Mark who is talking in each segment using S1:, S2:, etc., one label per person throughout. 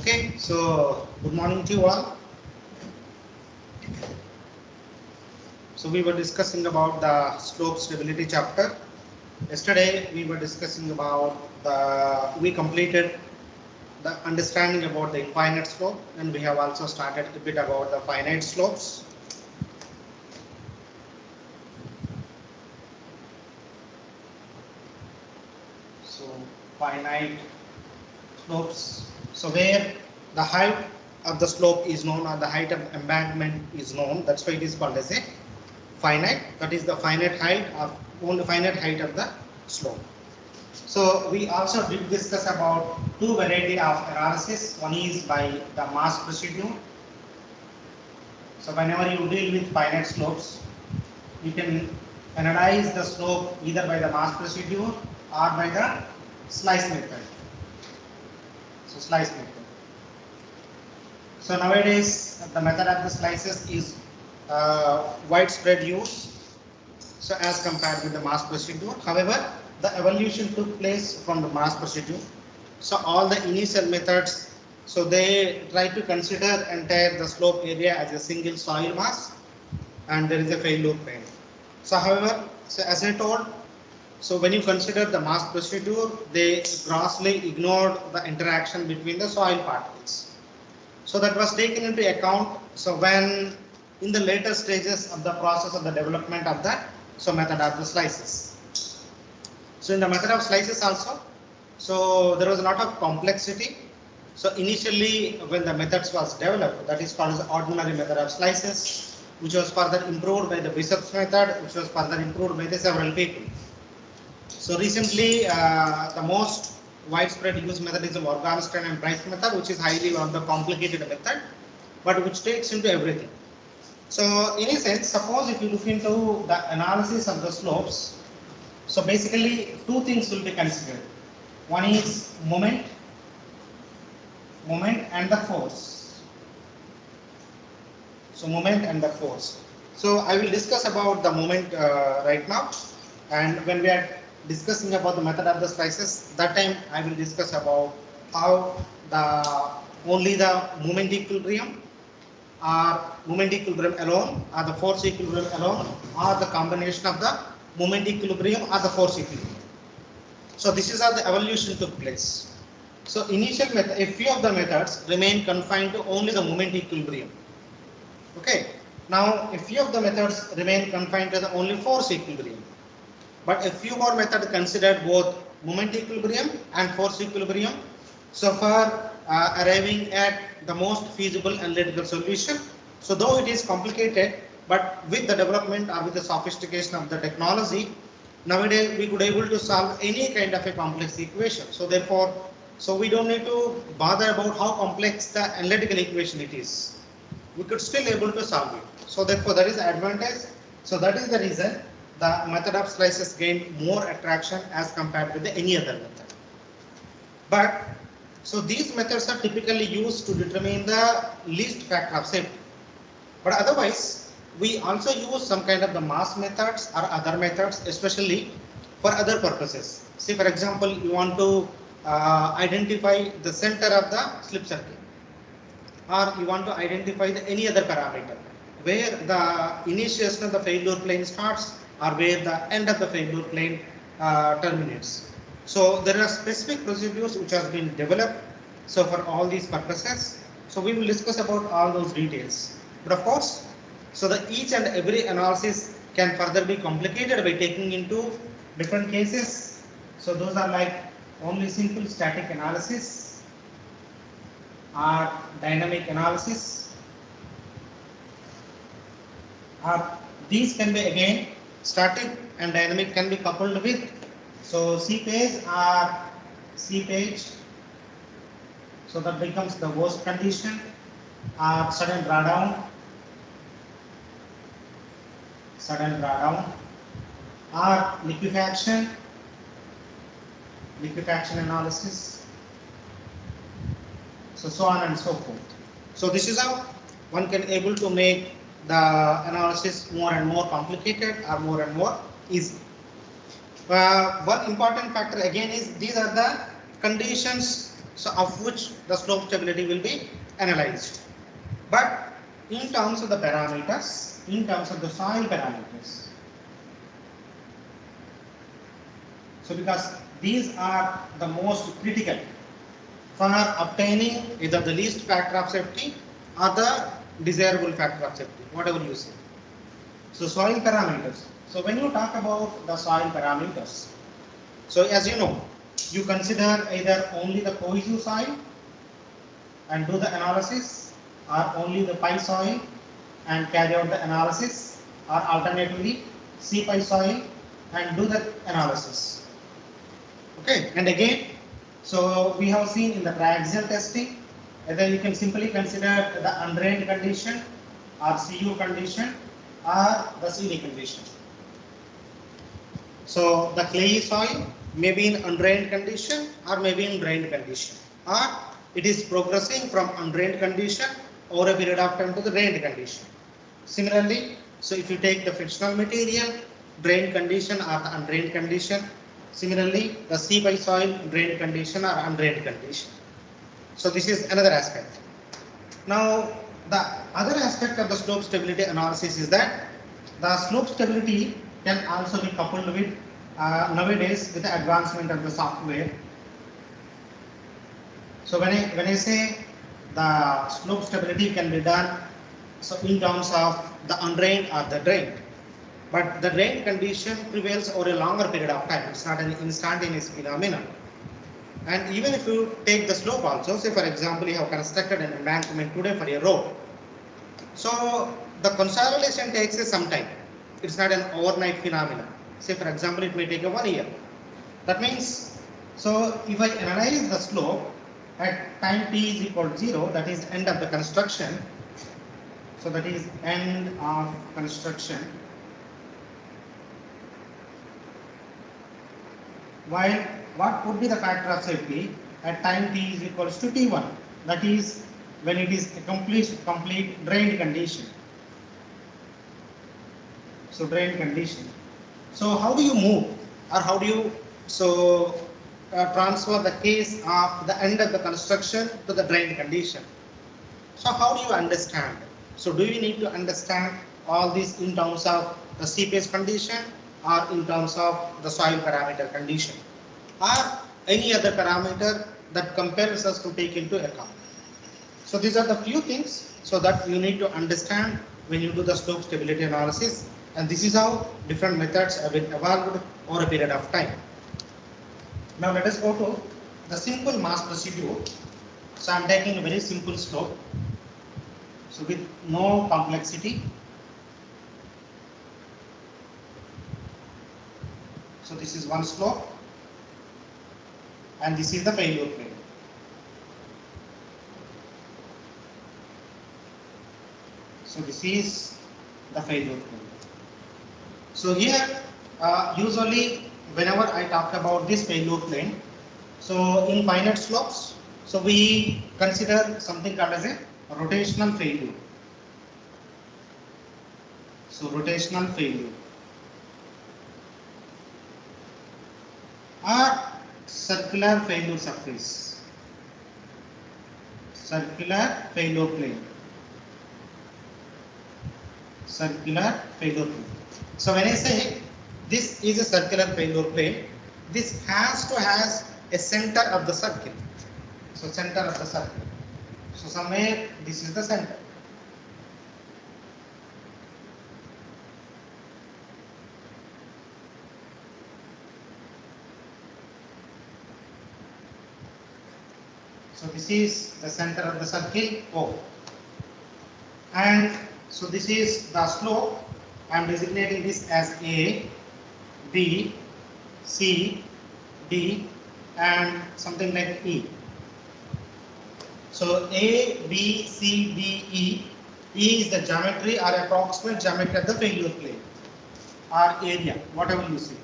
S1: Okay, so good morning to you all. So we were discussing about the slope stability chapter. Yesterday we were discussing about we completed the understanding about the infinite slope, and we have also started a bit about the finite slopes. So finite slopes. So where the height of the slope is known or the height of embankment is known, that's why it is called as a finite. That is the finite height of only finite height of the slope. So we also did discuss about two variety of analysis. One is by the mass procedure. So whenever you deal with finite slopes, you can analyze the slope either by the mass procedure or by the slice method. So slice method. So nowadays the method of the slices is widespread use. So as compared with the mass procedure, however, the evolution took place from the mass procedure. So all the initial methods, so they try to consider entire the slope area as a single soil mass, and there is a failure plane. So however, so as I told, so when you consider the mass procedure, they grossly ignored the interaction between the soil particles. So that was taken into account. So when in the later stages of the process of the development of the method of the slices. So in the method of slices also, so there was a lot of complexity. So initially when the methods was developed, that is called as the ordinary method of slices, which was further improved by the Bishop's method, which was further improved by the several people. So recently the most widespread used method is the Morgenstern and Price method, which is highly one of the complicated method, but which takes into everything. So in a sense, suppose if you look into the analysis of the slopes, so basically two things will be considered. One is moment and the force. So moment and the force. So I will discuss about the moment right now, and when we are discussing about the method of the slices, that time I will discuss about how only the moment equilibrium or moment equilibrium alone or the force equilibrium alone or the combination of the moment equilibrium or the force equilibrium. So this is how the evolution took place. So initial method, a few of the methods remain confined to only the moment equilibrium. Okay. Now a few of the methods remain confined to the only force equilibrium. But a few more methods considered both moment equilibrium and force equilibrium. So for arriving at the most feasible analytical solution. So though it is complicated, but with the development or with the sophistication of the technology, nowadays we could able to solve any kind of a complex equation. So therefore, so we don't need to bother about how complex the analytical equation it is. We could still able to solve it. So therefore that is the advantage. So that is the reason the method of slices gained more attraction as compared with any other method. But so these methods are typically used to determine the least factor of safety. But otherwise, we also use some kind of the mass methods or other methods, especially for other purposes. Say for example, you want to identify the center of the slip circle, or you want to identify any other parameter where the initiation of the failure plane starts or where the end of the failure plane terminates. So there are specific procedures which have been developed. So for all these purposes, so we will discuss about all those details. But of course, so the each and every analysis can further be complicated by taking into different cases. So those are like only simple static analysis or dynamic analysis. These can be again static and dynamic can be coupled with so seepage or seepage, so that becomes the worst condition, or sudden drawdown, or liquefaction analysis, so on and so forth. So this is how one can able to make the analysis more and more complicated or more and more easy. One important factor again is these are the conditions so of which the slope stability will be analyzed. But in terms of the parameters, in terms of the soil parameters, so because these are the most critical for obtaining either the least factor of safety or the desirable factor of safety, whatever you say. So soil parameters. So when you talk about the soil parameters, so as you know, you consider either only the cohesive soil and do the analysis, or only the pi soil and carry out the analysis, or alternatively C pi soil and do the analysis. Okay, and again, so we have seen in the triaxial testing, either you can simply consider the undrained condition or CU condition or the CD condition. So the clayey soil may be in undrained condition or may be in drained condition, or it is progressing from undrained condition over a period of time to the drained condition. Similarly, so if you take the frictional material, drained condition or the undrained condition, similarly the C by soil, drained condition or undrained condition. So this is another aspect. Now the other aspect of the slope stability analysis is that the slope stability can also be coupled with nowadays with the advancement of the software. So when I say the slope stability can be done so in terms of the undrained or the drained, but the drained condition prevails over a longer period of time. It's not an instantaneous phenomenon. And even if you take the slope also, say for example you have constructed an embankment today for a road, so the consolidation takes some time. It's not an overnight phenomenon. Say for example it may take 1 year. That means, so if I analyze the slope at time t is equal to 0, that is end of the construction. So that is end of construction. While what would be the factor of safety at time t is equals to t1, that is when it is a complete drained condition. So drained condition. So how do you move, or how do you transfer the case of the end of the construction to the drained condition? So how do you understand? So do you need to understand all this in terms of the seepage condition or in terms of the soil parameter condition or any other parameter that compels us to take into account? So these are the few things so that you need to understand when you do the slope stability analysis, and this is how different methods have been evolved over a period of time. Now let us go to the simple mass procedure. So I am taking a very simple slope, so with no complexity. So this is one slope and this is the failure plane. So this is the failure plane. So here usually whenever I talk about this failure plane, so in finite slopes, so we consider something called as a rotational failure. So rotational failure or circular failure surface, circular failure plane, circular failure plane. So when I say this is a circular failure plane, this has to has a center of the circle. So center of the circle. So somewhere this is the center. So this is the center of the circle O. And so this is the slope. I am designating this as A, B, C, D and something like E. So A, B, C, D, E. E is the geometry or approximate geometry of the failure plane or area, whatever you say.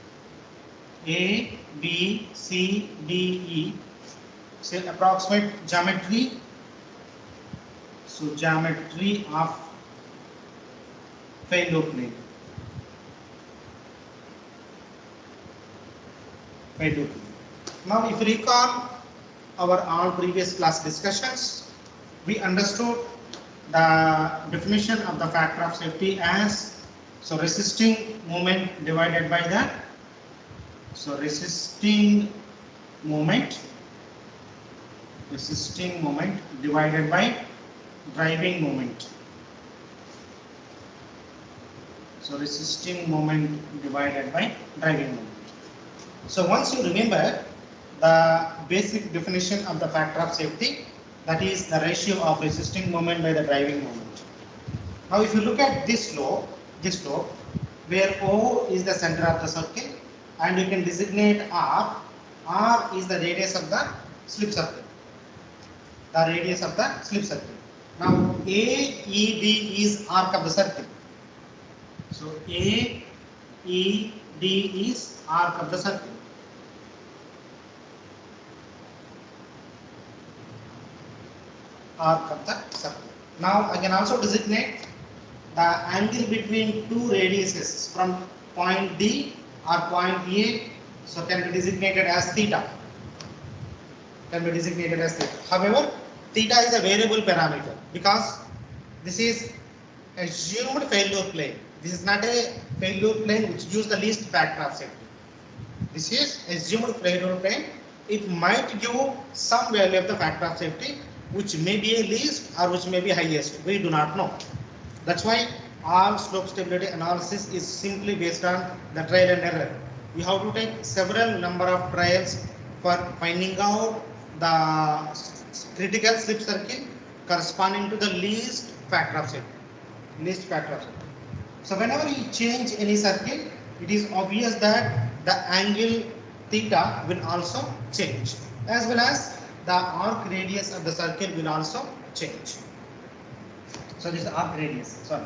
S1: A, B, C, D, E. Say approximate geometry. So geometry of failure plane. Failure plane. Now if you recall, our all previous class discussions, we understood the definition of the factor of safety as resisting moment divided by the resisting moment divided by driving moment. So resisting moment divided by driving moment. So once you remember the basic definition of the factor of safety, that is the ratio of resisting moment by the driving moment. Now if you look at this slope, where O is the center of the circle and you can designate R. R is the radius of the slip circle. The radius of the slip circle. Now AED is arc of the circle. So AED is arc of the circle. Arc of the circle. Now I can also designate the angle between two radiuses from point D or point A, so can be designated as theta. However, theta is a variable parameter because this is assumed failure plane. This is not a failure plane which gives the least factor of safety. This is assumed failure plane. It might give some value of the factor of safety, which may be a least or which may be highest. We do not know. That's why all slope stability analysis is simply based on the trial and error. We have to take several number of trials for finding out the critical slip circle corresponding to the least factor of safety. So whenever you change any circle, it is obvious that the angle theta will also change, as well as the arc radius of the circle will also change. So this is arc radius. It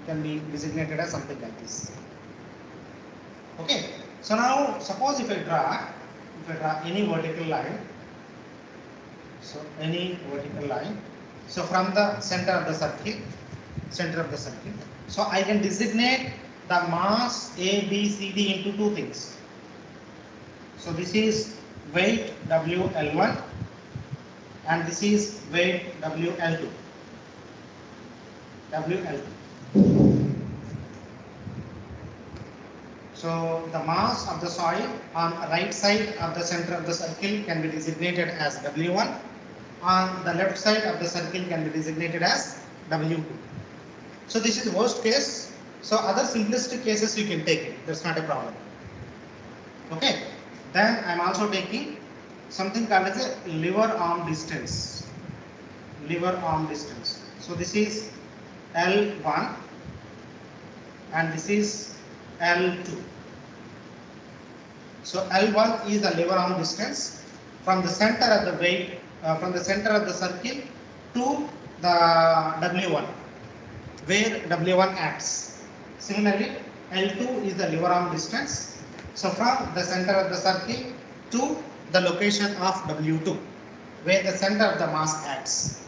S1: can be designated as something like this. Okay. So now suppose if I draw any vertical line. So any vertical line. So from the center of the circle. So I can designate the mass A, B, C, D into two things. So this is weight WL1 and this is weight WL2. So the mass of the soil on right side of the center of the circle can be designated as W1. On the left side of the circle can be designated as W2. So this is worst case. So other simplistic cases you can take it. That's not a problem. Okay. Then I'm also taking something called as a lever arm distance. So this is L1 and this is L2. So L1 is the lever arm distance from the center of the weight, from the center of the circle to the W1, where W1 acts. Similarly, L2 is the lever arm distance. So from the center of the circle to the location of W2, where the center of the mass acts.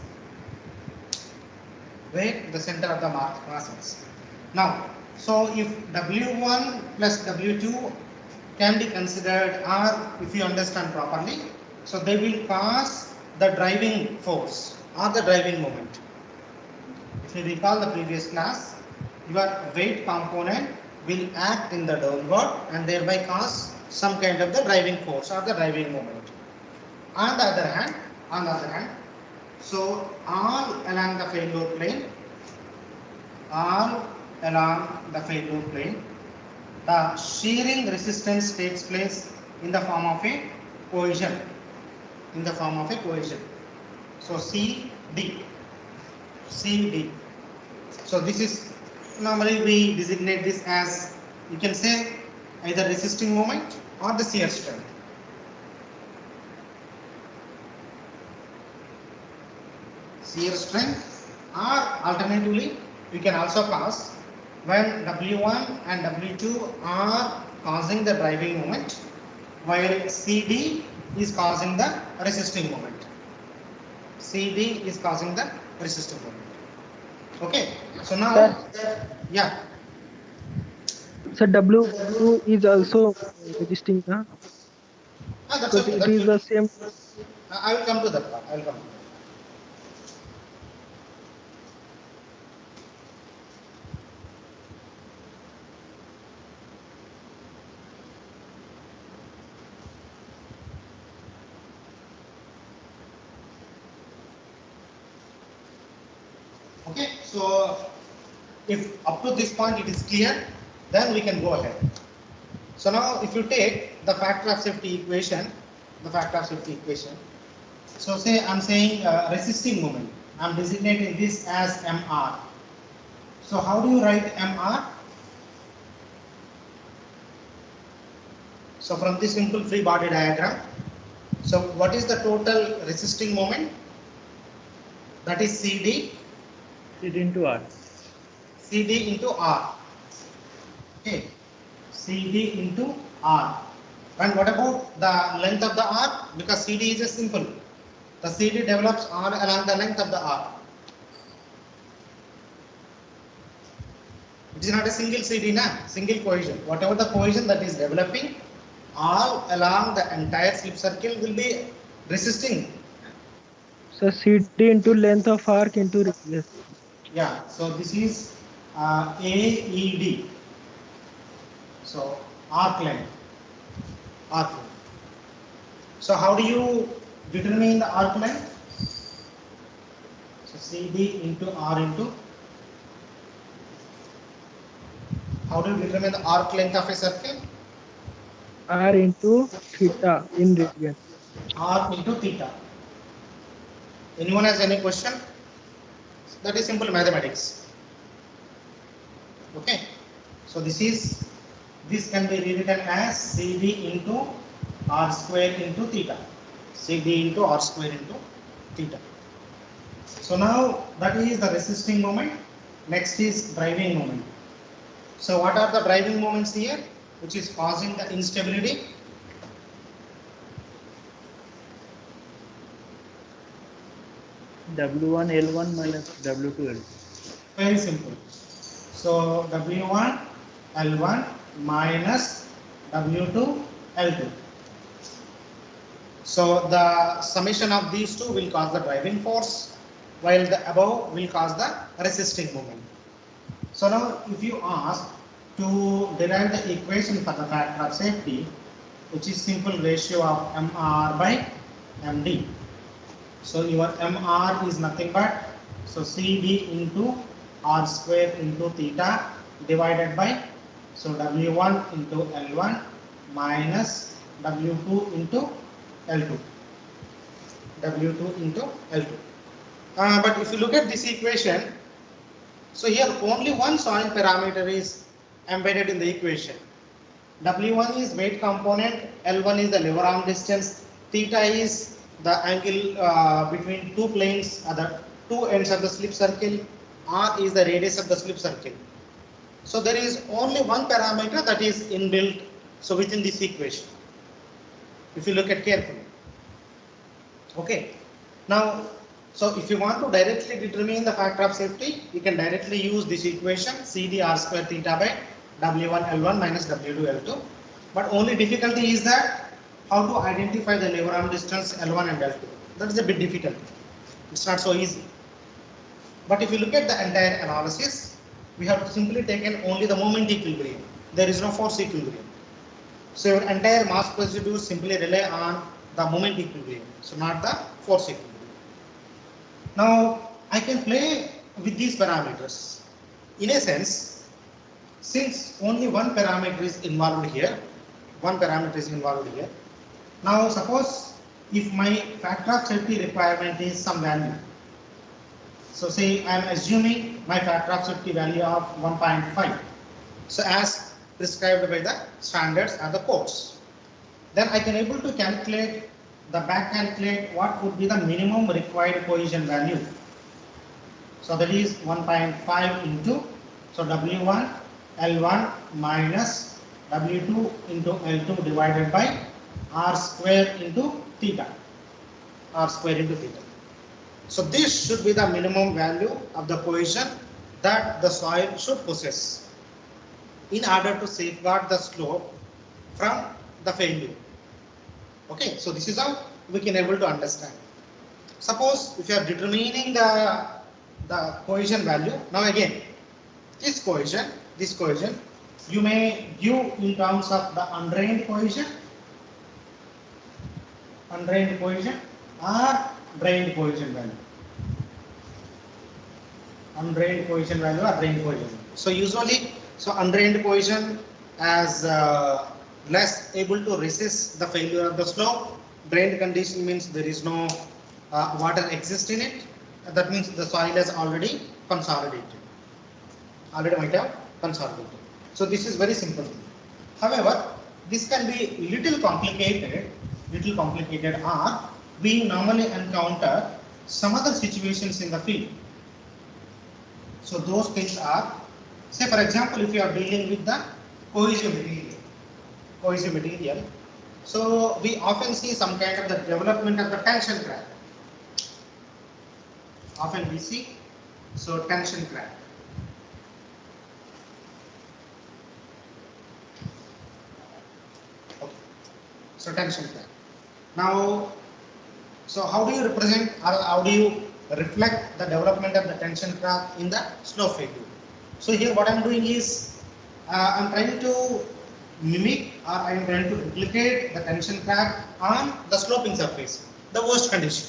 S1: Now, so if W1 plus W2 can be considered, or if you understand properly, so they will cause the driving force or the driving moment. If you recall the previous class, your weight component will act in the downward and thereby cause some kind of the driving force or the driving moment. On the other hand, so all along the failure plane, the shearing resistance takes place in the form of a cohesion. So CD. So this is normally we designate this as, you can say, either resisting moment or the shear strength. Or alternatively, we can also cause when W1 and W2 are causing the driving moment, while CD is causing the resisting moment. Okay, so now, yeah.
S2: So W2 is also resisting.
S1: That's
S2: because
S1: okay.
S2: it is the same.
S1: I will come to that part. I will come to that. Okay, so if up to this point it is clear, then we can go ahead. So now if you take the factor of safety equation, the factor of safety equation, so say I'm saying resisting moment, I'm designating this as MR. So how do you write MR? So from this simple free body diagram, so what is the total resisting moment? That is CD,
S3: CD into R.
S1: CD into R. Okay, CD into R. And what about the length of the R? Because CD is a simple. The CD develops R along the length of the R. It is not a single CD, single cohesion. Whatever the cohesion that is developing, all along the entire slip circle will be resisting.
S2: So CD into length of arc into radius.
S1: Yeah, so this is AED. So arc length. Arc length. So how do you determine the arc length? So CD into R into. How do you determine the arc length of a circle?
S2: R into theta in radian.
S1: Arc into theta. Anyone has any question? That is simple mathematics. Okay. So this can be rewritten as CD into R square into theta. CD into R square into theta. So now that is the resisting moment. Next is driving moment. So what are the driving moments here, which is causing the instability?
S3: W1 L1 minus W2 L2.
S1: Very simple. So W1 L1 minus W2 L2. So the summation of these two will cause the driving force, while the above will cause the resisting moment. So now if you ask to derive the equation for the factor of safety, which is simple ratio of MR by MD. So your MR is nothing but so CD into R square into theta divided by so W1 into L1 minus W2 into L2. W2 into L2. But if you look at this equation, so here only one soil parameter is embedded in the equation. W1 is weight component, L1 is the lever arm distance, theta is the angle between two planes at the two ends of the slip circle, R is the radius of the slip circle. So there is only one parameter that is inbuilt so within this equation, if you look at carefully. Okay. Now, so if you want to directly determine the factor of safety, you can directly use this equation CD R square theta by W1 L1 minus W2 L2. But only difficulty is that how to identify the lever arm distance L1 and L2. That is a bit difficult. It's not so easy. But if you look at the entire analysis, we have simply taken only the moment equilibrium. There is no force equilibrium. So your entire mass residue simply rely on the moment equilibrium, so not the force equilibrium. Now I can play with these parameters. In a sense, since only one parameter is involved here, Now suppose if my factor of safety requirement is some value. So say I am assuming my factor of safety value of 1.5. So as prescribed by the standards and the codes. Then I can able to calculate back calculate what would be the minimum required cohesion value. So that is 1.5 into so W1 L1 minus W2 into L2 divided by R square into theta. R square into theta. So this should be the minimum value of the cohesion that the soil should possess in order to safeguard the slope from the failure. Okay, so this is how we can able to understand. Suppose if you are determining the cohesion value, now again this cohesion you may give in terms of the undrained cohesion or drained cohesion value. Undrained cohesion value or drained cohesion value. So usually, so undrained cohesion as less able to resist the failure of the slope. Drained condition means there is no water exists in it. That means the soil has already consolidated. Already might have consolidated. So this is very simple. However, this can be little complicated or we normally encounter some other situations in the field. So those things are, say for example, if you are dealing with the cohesive material, so we often see some kind of the development of the tension crack. Often we see, so tension crack. Okay. So tension crack. Now, so how do you represent or how do you reflect the development of the tension crack in the slope failure? So here what I am doing is I am trying to mimic or I am trying to replicate the tension crack on the sloping surface, the worst condition.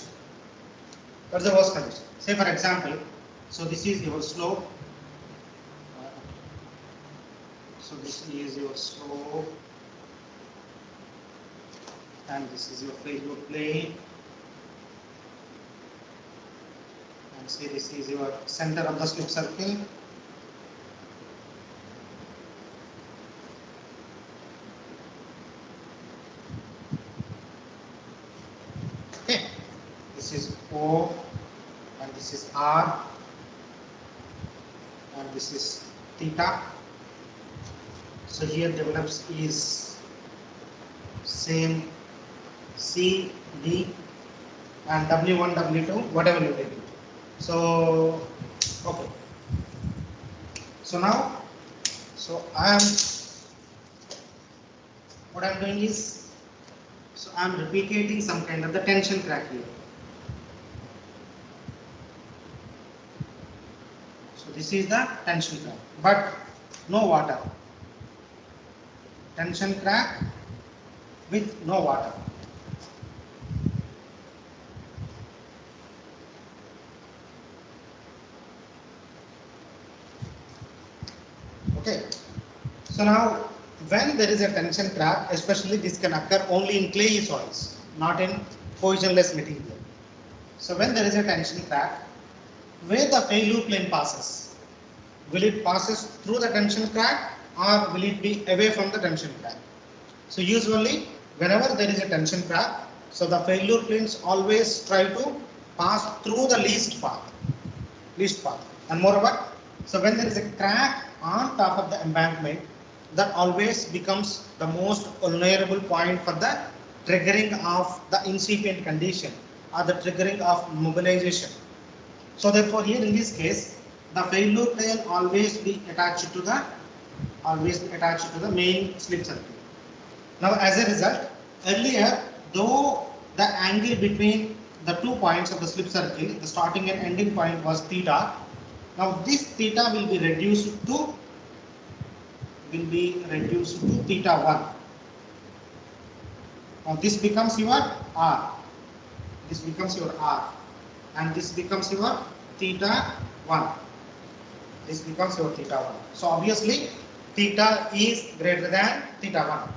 S1: That's the worst condition. Say for example, so this is your slope. So this is your slope and this is your failure plane. And say this is your center of the slip circle. Okay, this is O and this is R and this is theta. So here develops is same C, D and W1, W2, whatever you take it. So, okay. So now, so what I am doing is, so I am replicating some kind of the tension crack here. So this is the tension crack, but no water. Tension crack with no water. Okay. So now, when there is a tension crack, especially this can occur only in clayey soils, not in cohesionless material. So when there is a tension crack, where the failure plane passes, will it passes through the tension crack or will it be away from the tension crack? So usually, whenever there is a tension crack, so the failure planes always try to pass through the least path. And moreover, so when there is a crack on top of the embankment, that always becomes the most vulnerable point for the triggering of the incipient condition or the triggering of mobilization. So therefore here in this case, the failure plane always be attached to the main slip circle. Now as a result, earlier though the angle between the 2 points of the slip circle, the starting and ending point was theta. Now this theta will be reduced to theta 1. Now this becomes your R. This becomes your R. And this becomes your theta 1. This becomes your theta 1. So obviously theta is greater than theta 1.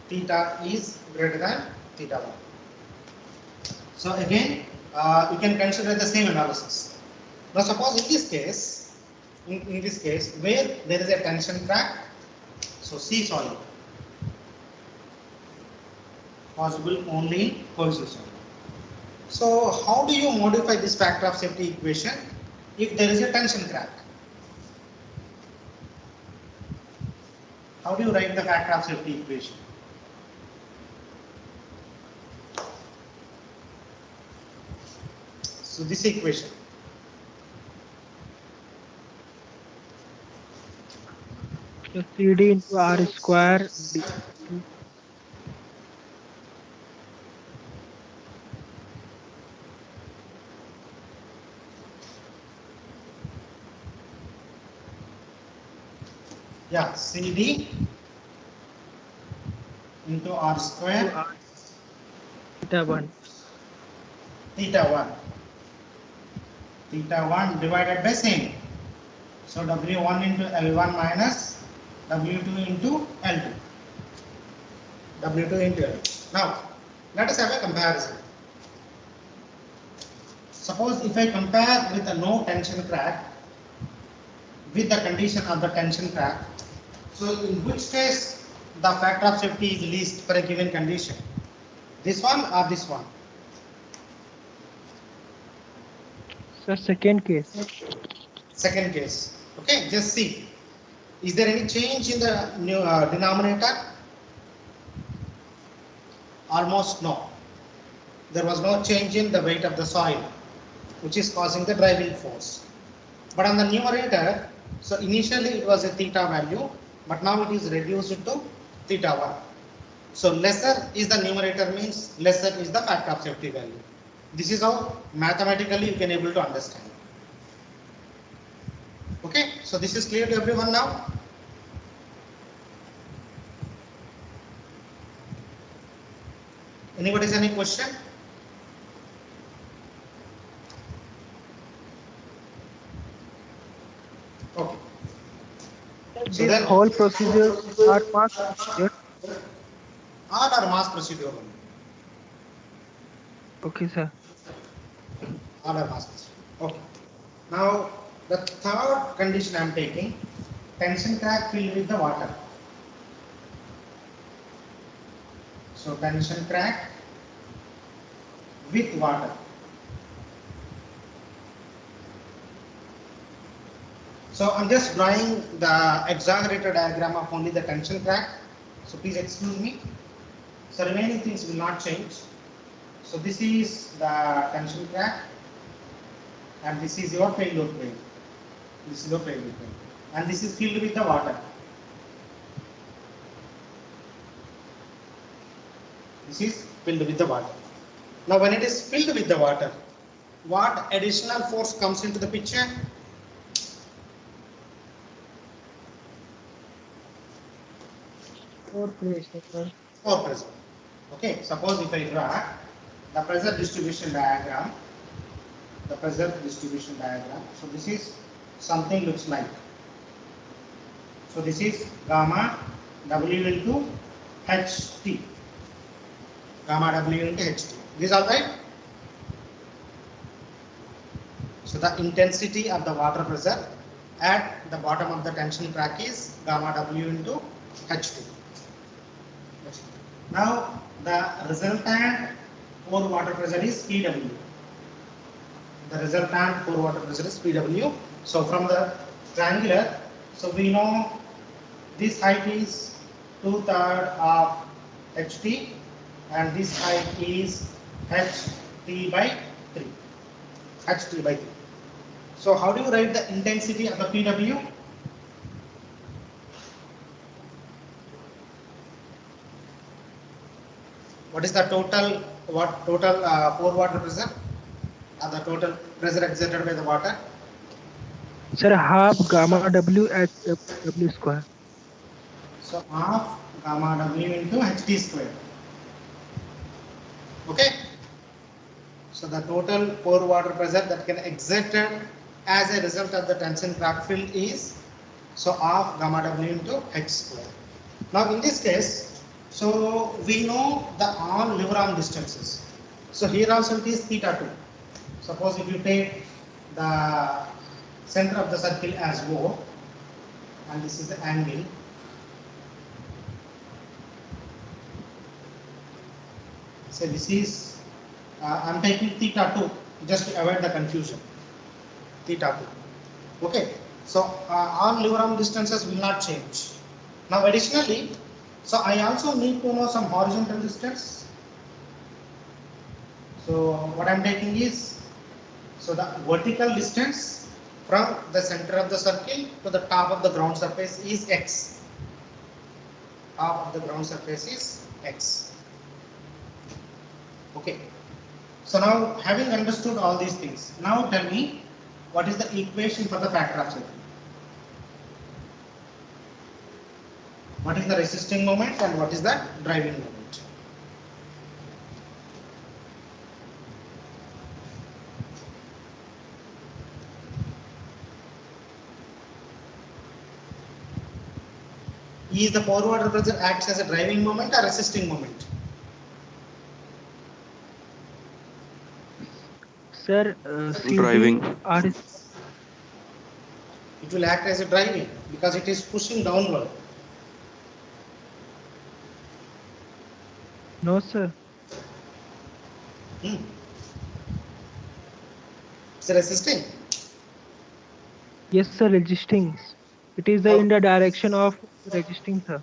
S1: Theta is greater than theta 1. So again, you can consider the same analysis. Now suppose in this case, where there is a tension crack, so C soil, possible only in cohesive soil. So how do you modify this factor of safety equation if there is a tension crack? How do you write the factor of safety equation? So this equation.
S2: So CD into R square D.
S1: Yeah, CD into R
S2: to
S1: square
S2: R theta 1.
S1: theta 1. Theta 1 divided by same. So W1 into L1 minus W2 into L2. W2 into L2. Now, let us have a comparison. Suppose if I compare with a no tension crack with the condition of the tension crack, so in which case the factor of safety is least for a given condition? This one or this one?
S2: Sir, second case.
S1: Second case. Okay, just see. Is there any change in the denominator? Almost no. There was no change in the weight of the soil, which is causing the driving force. But on the numerator, so initially it was a theta value, but now it is reduced to theta 1. So lesser is the numerator means lesser is the factor of safety value. This is how mathematically you can able to understand. Okay, so this is clear to everyone now? Anybody has any question? Okay. So
S2: These
S1: then
S2: whole procedures are mass procedure.
S1: all are mass procedure only.
S2: Okay, sir.
S1: All are mass procedure. Okay. Now the third condition I am taking, tension crack filled with the water. So tension crack with water. So I'm just drawing the exaggerated diagram of only the tension crack. So please excuse me. So remaining things will not change. So this is the tension crack, and this is your failure plane. This is your failure plane, and this is filled with the water. This is filled with the water. Now when it is filled with the water, what additional force comes into the picture?
S2: Pore pressure, sir.
S1: Pore pressure. Okay, suppose if I draw the pressure distribution diagram, so this is something looks like. So this is gamma W into HT. Gamma W into HT. This is all right? So the intensity of the water pressure at the bottom of the tension crack is gamma W into HT. Now the resultant pore water pressure is PW. The resultant pore water pressure is PW. So from the triangular, so we know this height is 2/3 of HT and this height is HT by 3. HT by 3. So how do you write the intensity of the PW? What is the total pore water pressure? Or the total pressure exerted by the water?
S2: Sir, half gamma W at W square.
S1: So half gamma W into HT square. Okay. So the total pore water pressure that can exerted as a result of the tension crack fill is so half gamma W into H square. Now in this case, so we know the all lever arm distances. So here also it is theta 2. Suppose if you take the center of the circle as O, and this is the angle. So this is, I'm taking theta 2 just to avoid the confusion. Theta 2. Okay. So all lever arm distances will not change. Now additionally, so I also need to know some horizontal distance. So what I'm taking is, so the vertical distance from the center of the circle to the top of the ground surface is x. Top of the ground surface is x. Okay. So now having understood all these things, now tell me what is the equation for the factor of safety? What is the resisting moment and what is the driving moment? Is the forward pressure acts as a driving moment or resisting moment?
S2: Sir,
S4: Driving.
S2: CD R is
S1: It will act as a driving because it is pushing downward.
S2: no, sir.
S1: Hmm. It's resisting.
S2: Yes, sir. Resisting. It is the
S1: Oh,
S2: in the direction of resisting, sir.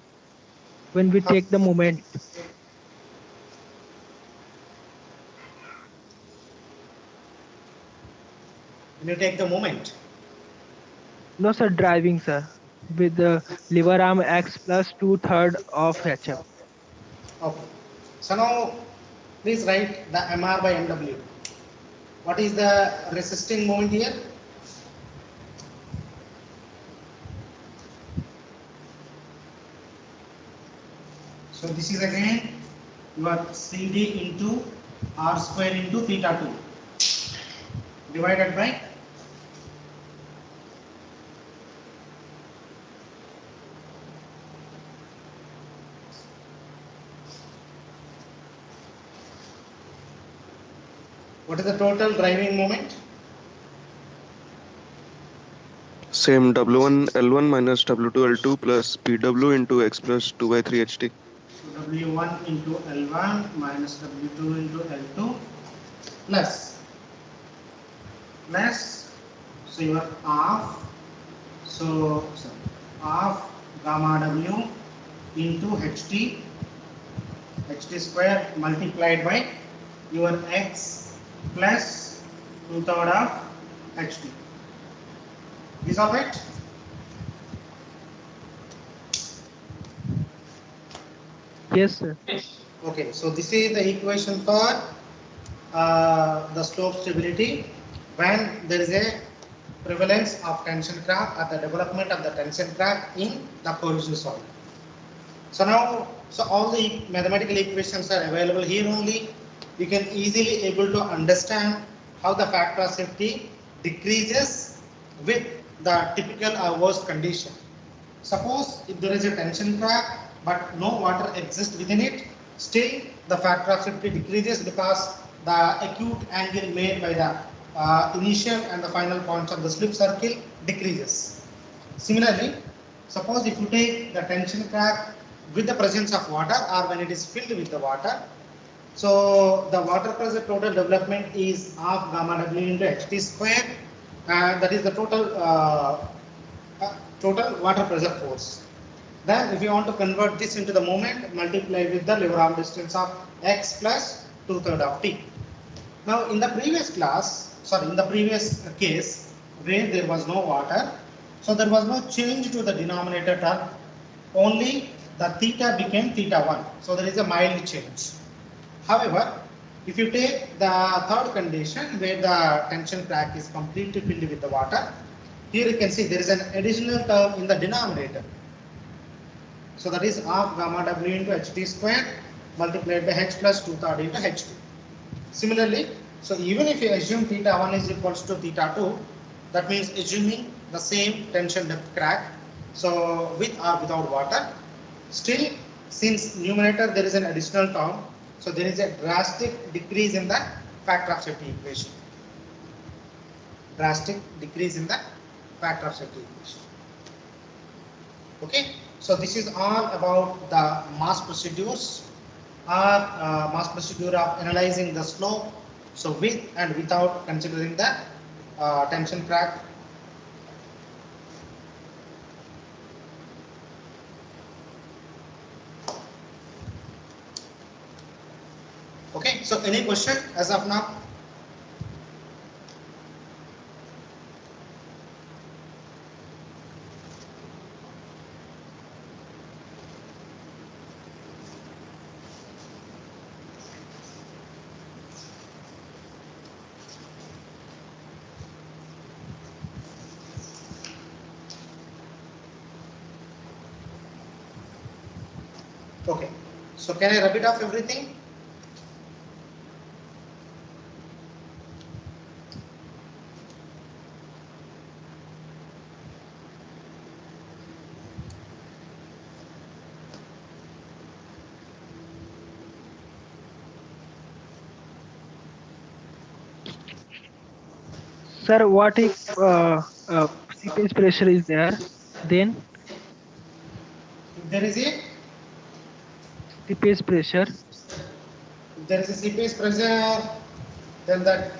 S2: When we take the moment.
S1: when you take the moment.
S2: No, sir. Driving, sir. With the lever arm X plus 2/3 of HF.
S1: Okay. So now please write the MR by MW. What is the resisting moment here? So this is again your CD into R square into theta 2 divided by what is the total driving moment?
S4: Same W1 L1 minus W2 L2 plus PW into X plus 2 by 3 HT.
S1: So W1 into L1 minus W2 into L2 plus so your half half gamma W into HT square multiplied by your X plus 2/3 of HT. Is all right?
S2: Yes, sir.
S1: Okay, so this is the equation for the slope stability when there is a prevalence of tension crack or the development of the tension crack in the corrosion solid. So now, so all the mathematical equations are available here only. You can easily able to understand how the factor of safety decreases with the typical or worst condition. Suppose if there is a tension crack but no water exists within it, still the factor of safety decreases because the acute angle made by the initial and the final points of the slip circle decreases. Similarly, suppose if you take the tension crack with the presence of water or when it is filled with the water, so the water pressure total development is half gamma W into HT square, and that is the total water pressure force. Then if you want to convert this into the moment, multiply with the lever arm distance of X plus 2/3 of T. Now in the previous in the previous case where there was no water, so there was no change to the denominator term, only the theta became theta 1. So there is a mild change. However, if you take the third condition where the tension crack is completely filled with the water, here you can see there is an additional term in the denominator. So that is half gamma W into HT square multiplied by H plus 2/3 into HT. Similarly, so even if you assume theta 1 is equals to theta 2, that means assuming the same tension depth crack, so with or without water, still since numerator there is an additional term, so there is a drastic decrease in the factor of safety equation. Drastic decrease in the factor of safety equation. Okay, so this is all about the mass procedures or mass procedure of analyzing the slope, so with and without considering the tension crack. Okay, so any question as of now? Okay. So can I rub it off everything?
S2: Sir, what if seepage pressure is there? Then
S1: If there is a
S2: seepage pressure.
S1: if there is a seepage pressure, then that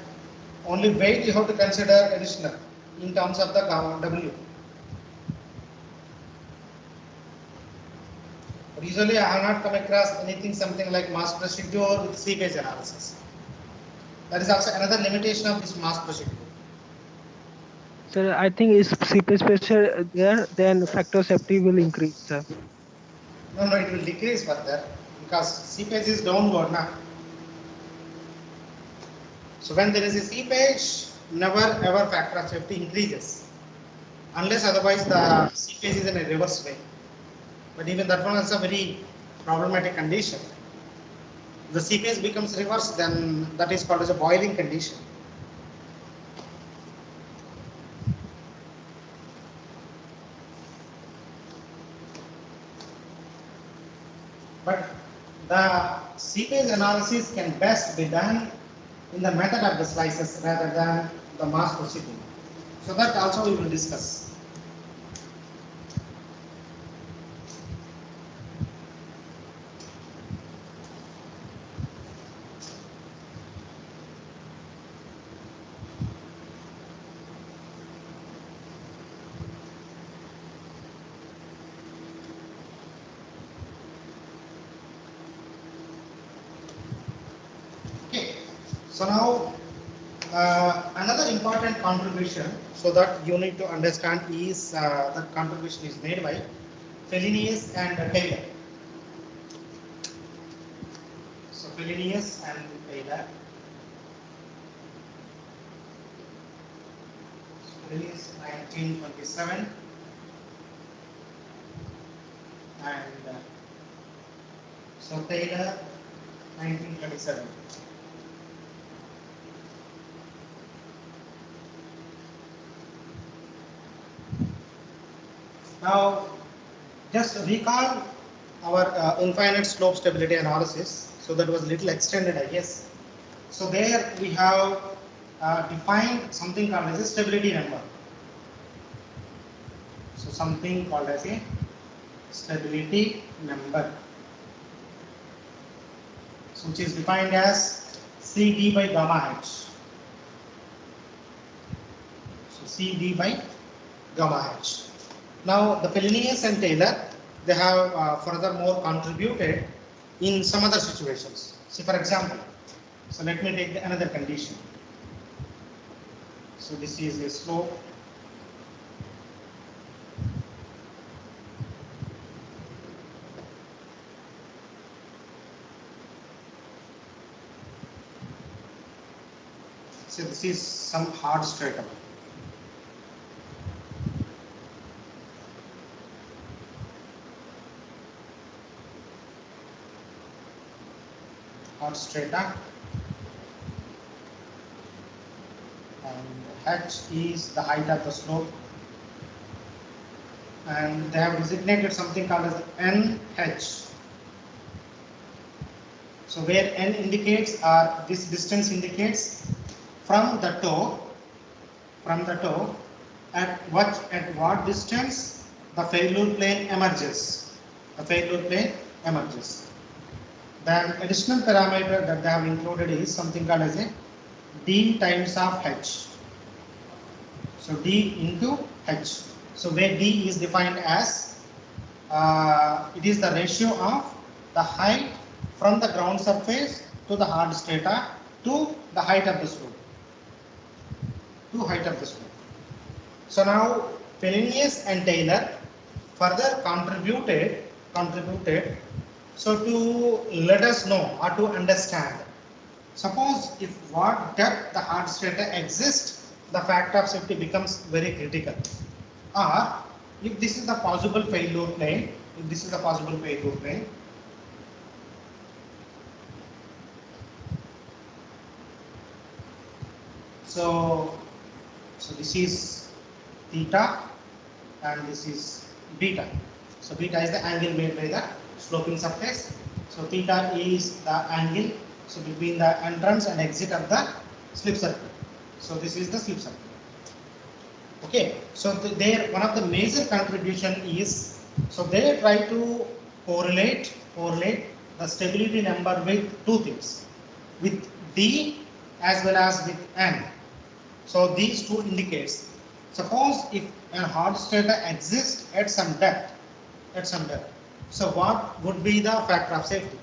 S1: only weight you have to consider additional in terms of the W. But usually I have not come across anything something like mass procedure with seepage analysis. That is also another limitation of this mass procedure.
S2: Sir, I think if seepage pressure there, then factor safety will increase, sir.
S1: No, it will decrease further because seepage is downward now. So when there is a seepage, never ever factor of safety increases unless otherwise the seepage is in a reverse way. But even that one is a very problematic condition. The seepage becomes reverse, then that is called as a boiling condition. But the seepage analysis can best be done in the method of the slices rather than the mass procedure. So that also we will discuss. Okay, so now another important contribution so that you need to understand is that contribution is made by Felinius and Taylor. So Felinius and Taylor. Felinius 1927 and so Taylor 1927. Now, just recall our infinite slope stability analysis. So that was little extended, I guess. So there we have defined something called as a stability number. So something called as a stability number, so which is defined as CD by gamma h. So CD by gamma h. Now the Felinius and Taylor, they have furthermore contributed in some other situations. See, for example, so let me take another condition. So this is a slope so this is some hard stratum. Hard strata, and h is the height of the slope, and they have designated something called as NH. So where n indicates or this distance indicates from the toe at what distance the failure plane emerges. The failure plane emerges. Then additional parameter that they have included is something called as a d times of h. So d into h. So where d is defined as it is the ratio of the height from the ground surface to the hard strata to the height of the slope. So now Felinius and Taylor further contributed so to let us know or to understand. Suppose if what depth the hard strata exists, the factor of safety becomes very critical. Or if this is the possible failure plane, So this is theta and this is beta. So beta is the angle made by the sloping surface. So theta is the angle so between the entrance and exit of the slip circle. So this is the slip circle. Okay, so there one of the major contribution is, so they try to correlate the stability number with two things, with D as well as with N. So these two indicates, suppose if a hard strata exists at some depth, so what would be the factor of safety?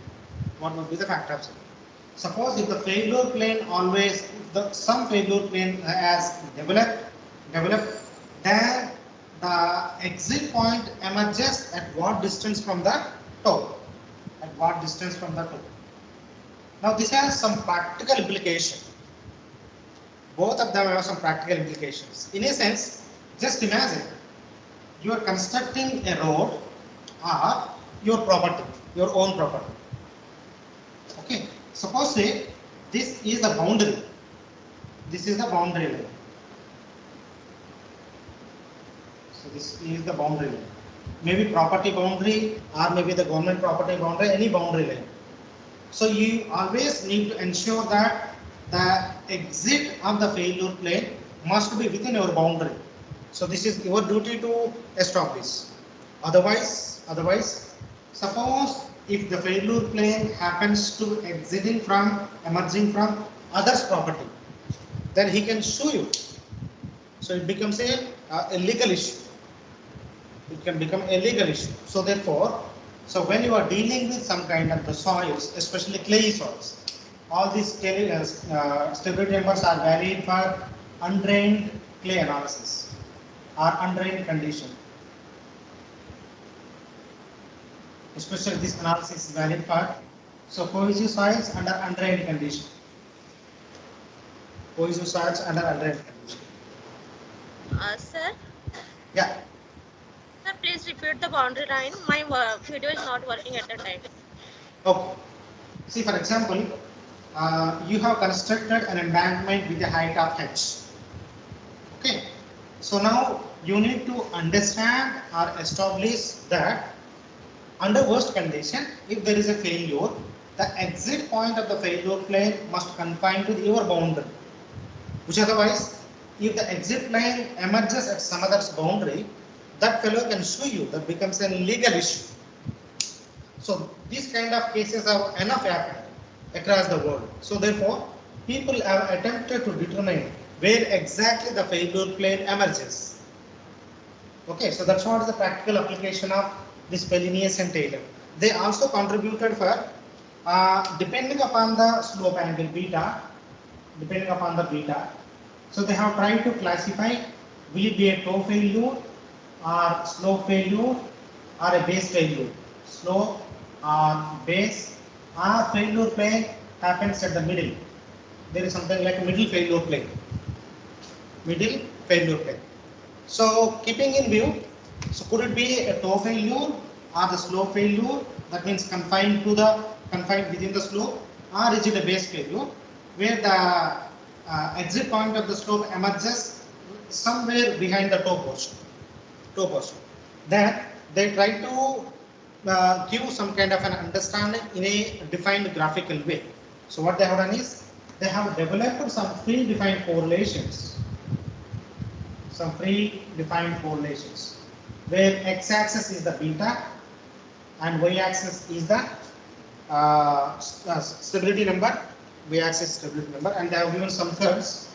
S1: What would be the factor of safety? Suppose if the failure plane always, if some failure plane has developed, then the exit point emerges at what distance from the toe? At what distance from the toe? Now this has some practical implication. Both of them have some practical implications. In a sense, just imagine you are constructing a road or your property, your own property. Okay, suppose say this is the boundary. This is the boundary line. So this is the boundary line. Maybe property boundary or maybe the government property boundary, any boundary line. So you always need to ensure that the exit of the failure plane must be within your boundary. So this is your duty to establish. Otherwise, suppose if the failure plane happens to emerging from others' property, then he can sue you. So it becomes a legal issue. It can become a legal issue. So therefore, so when you are dealing with some kind of the soils, especially clay soils, all these stability numbers are valid for undrained clay analysis or undrained condition. Especially this analysis is valid for cohesive soils under undrained condition. Cohesive soils under undrained condition.
S5: Sir?
S1: Yeah.
S5: Sir, please repeat the boundary line. My video is not working at the time.
S1: Okay. See, for example, you have constructed an embankment with a height of h. Okay. So now you need to understand or establish that under worst condition, if there is a failure, the exit point of the failure plane must confine to your boundary. Which otherwise, if the exit plane emerges at some other's boundary, that fellow can sue you. That becomes a legal issue. So these kind of cases are enough happening across the world. So therefore, people have attempted to determine where exactly the failure plane emerges. Okay, so that's what is the practical application of this Pellinius and Taylor. They also contributed for depending upon the slope angle beta, so they have tried to classify, will it be a toe failure or slope failure or a base failure. Slope or base or failure plane happens at the middle. There is something like a middle failure plane. So keeping in view, so could it be a toe failure or the slope failure, that means confined within the slope, or is it a base failure where the exit point of the slope emerges somewhere behind the toe portion. Then they try to give some kind of an understanding in a defined graphical way. So what they have done is they have developed some predefined correlations. Where x-axis is the beta and y-axis is the stability number, and they have given some curves.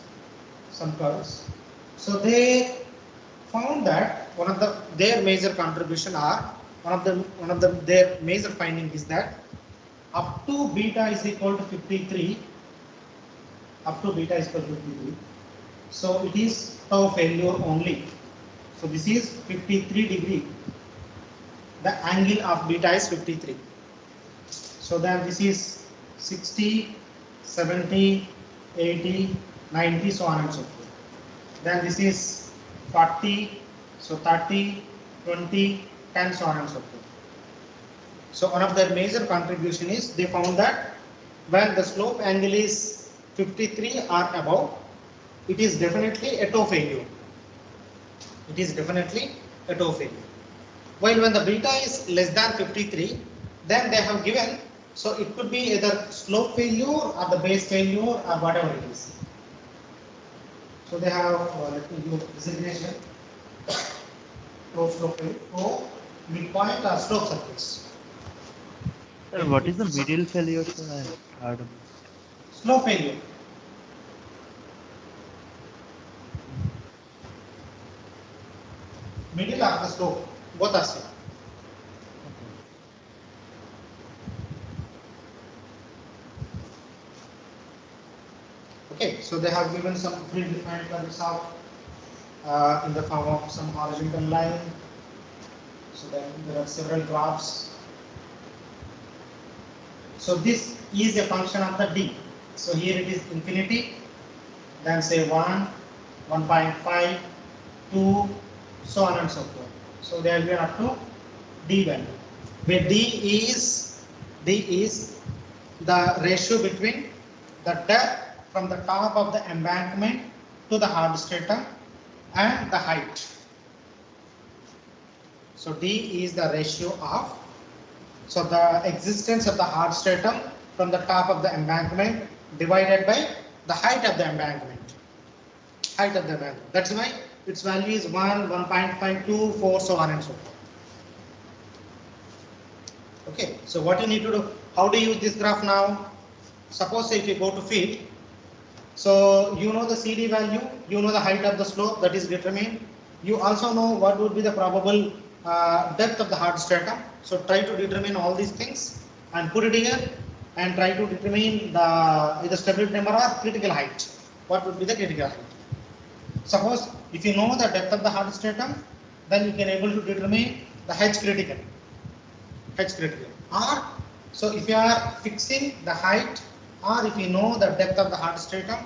S1: So they found that their major contribution are their major finding is that up to beta is equal to 53. So it is toe failure only. So this is 53 degree. The angle of beta is 53. So then this is 60, 70, 80, 90, so on and so forth. Then this is 40, so 30, 20, 10, so on and so forth. So one of their major contribution is they found that when the slope angle is 53 or above, it is definitely a toe failure. It is definitely a toe failure. While when the beta is less than 53, then they have given, so it could be either slope failure or the base failure or whatever it is. So they have, let me give designation, toe slope failure, toe midpoint or slope surface.
S3: Sir, what is the middle failure, sir? I heard about.
S1: Slope failure. Middle of the slope, both are same. Okay, so they have given some predefined curves out in the form of some horizontal line. So then there are several graphs. So this is a function of the d. So here it is infinity, then say 1, 1.5, 2, so on and so forth. So they are given up to d value, where d is the ratio between the depth from the top of the embankment to the hard stratum and the height. So d is the ratio of, so the existence of the hard stratum from the top of the embankment divided by the height of the embankment. Height of the embankment. That's why its value is 1, 1.5, 2, 4, so on and so forth. Okay, so what you need to do, how do you use this graph now? Suppose if you go to field, so you know the CD value, you know the height of the slope that is determined. You also know what would be the probable depth of the hard stratum. So try to determine all these things and put it here and try to determine the either stability number or critical height. What would be the critical height? Suppose if you know the depth of the hard stratum, then you can able to determine the H critical. H critical. Or so if you are fixing the height, or if you know the depth of the hard stratum,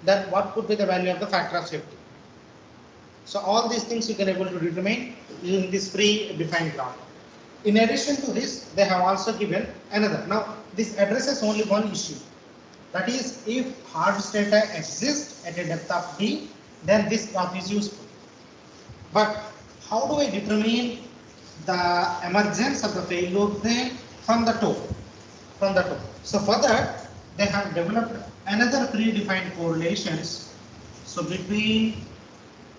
S1: then what could be the value of the factor of safety? So all these things you can able to determine using this pre-defined graph. In addition to this, they have also given another. Now this addresses only one issue. That is, if hard strata exists at a depth of d, then this graph is useful. But how do I determine the emergence of the failure plane from the toe? From the toe. So for that, they have developed another predefined correlations. So between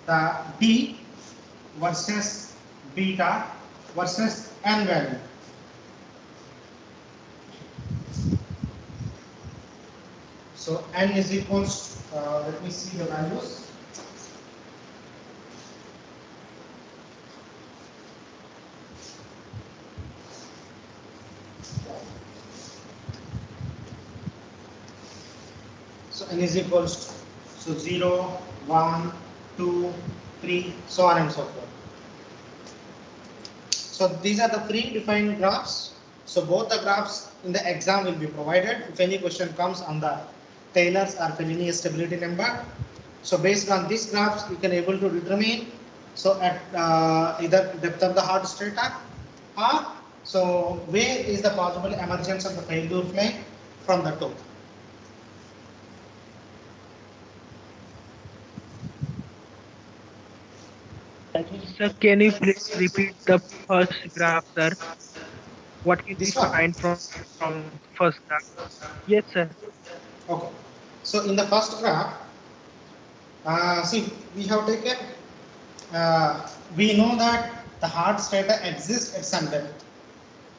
S1: the d versus beta versus n value. So n is equals, let me see the values. So n is equals to, so 0, 1, 2, 3, so on and so forth. So these are the predefined graphs. So both the graphs in the exam will be provided. If any question comes on the Taylor's or Fellini stability number, so based on these graphs, you can able to determine so at either depth of the hard strata or so where is the possible emergence of the failure plane from the toe.
S2: Sir, can you please repeat the first graph, sir? What can we
S1: This one.
S2: find from first graph? Yes, sir.
S1: Okay. So in the first graph, see we have taken. We know that the hard strata exists at some depth.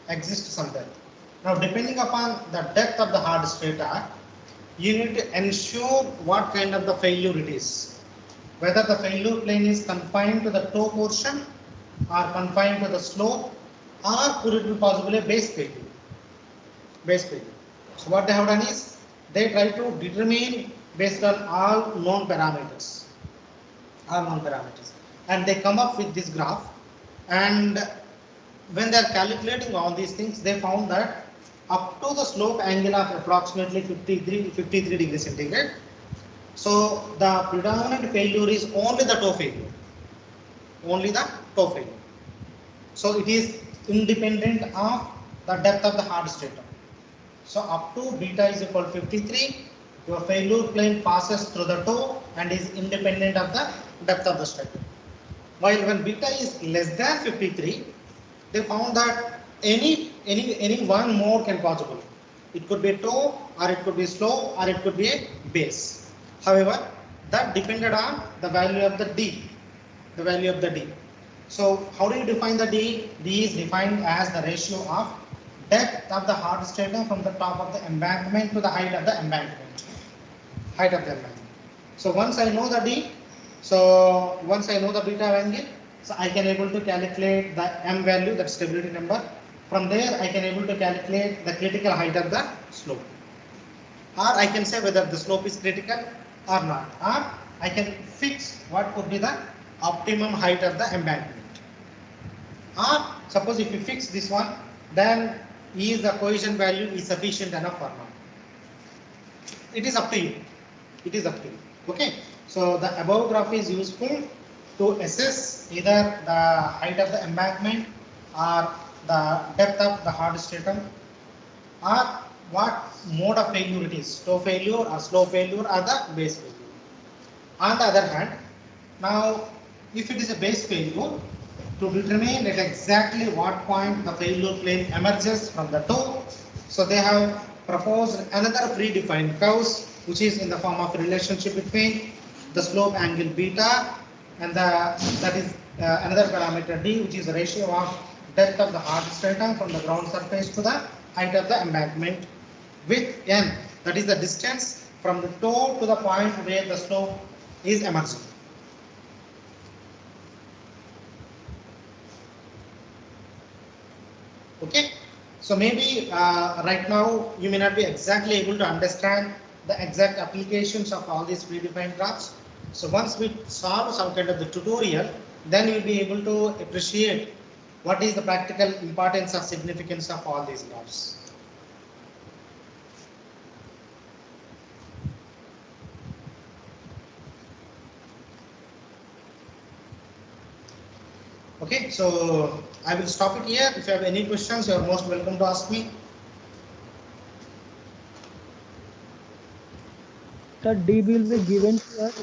S1: Exists some depth. Now, depending upon the depth of the hard strata, you need to ensure what kind of the failure it is. Whether the failure plane is confined to the toe portion or confined to the slope, or could it be possibly a base failure? Base failure. So what they have done is they try to determine based on all known parameters. And they come up with this graph, and when they are calculating all these things, they found that up to the slope angle of approximately 53 degrees centigrade, so the predominant failure is only the toe failure, so it is independent of the depth of the hard stratum. So up to beta is equal to 53, your failure plane passes through the toe and is independent of the depth of the strike. While when beta is less than 53, they found that any one mode can possible. It could be a toe, or it could be slow, or it could be a base. However, that depended on the value of the D, the value of the D. So how do you define the D? D is defined as the ratio of depth of the hard stratum from the top of the embankment to the height of the embankment. Height of the embankment. So once I know the D, so once I know the beta angle, so I can able to calculate the M value, that stability number. From there, I can able to calculate the critical height of the slope. Or I can say whether the slope is critical or not. Or I can fix what would be the optimum height of the embankment. Or suppose if you fix this one, then is the cohesion value is sufficient enough or not. It is up to you. It is up to you. Okay. So the above graph is useful to assess either the height of the embankment or the depth of the hard stratum, or what mode of failure it is, toe failure or slow failure or the base failure. On the other hand, now if it is a base failure, to determine at exactly what point the failure plane emerges from the toe, so they have proposed another predefined curves, which is in the form of relationship between the slope angle beta and that is another parameter D, which is the ratio of depth of the hard stratum from the ground surface to the height of the embankment, with N, that is the distance from the toe to the point where the slope is emerging. Okay, so maybe right now you may not be exactly able to understand the exact applications of all these predefined graphs. So once we solve some kind of the tutorial, then you'll be able to appreciate what is the practical importance or significance of all these graphs. Okay, so I will stop it here. If you have any questions, you are most welcome to ask me.
S2: Sir, D will be given to us.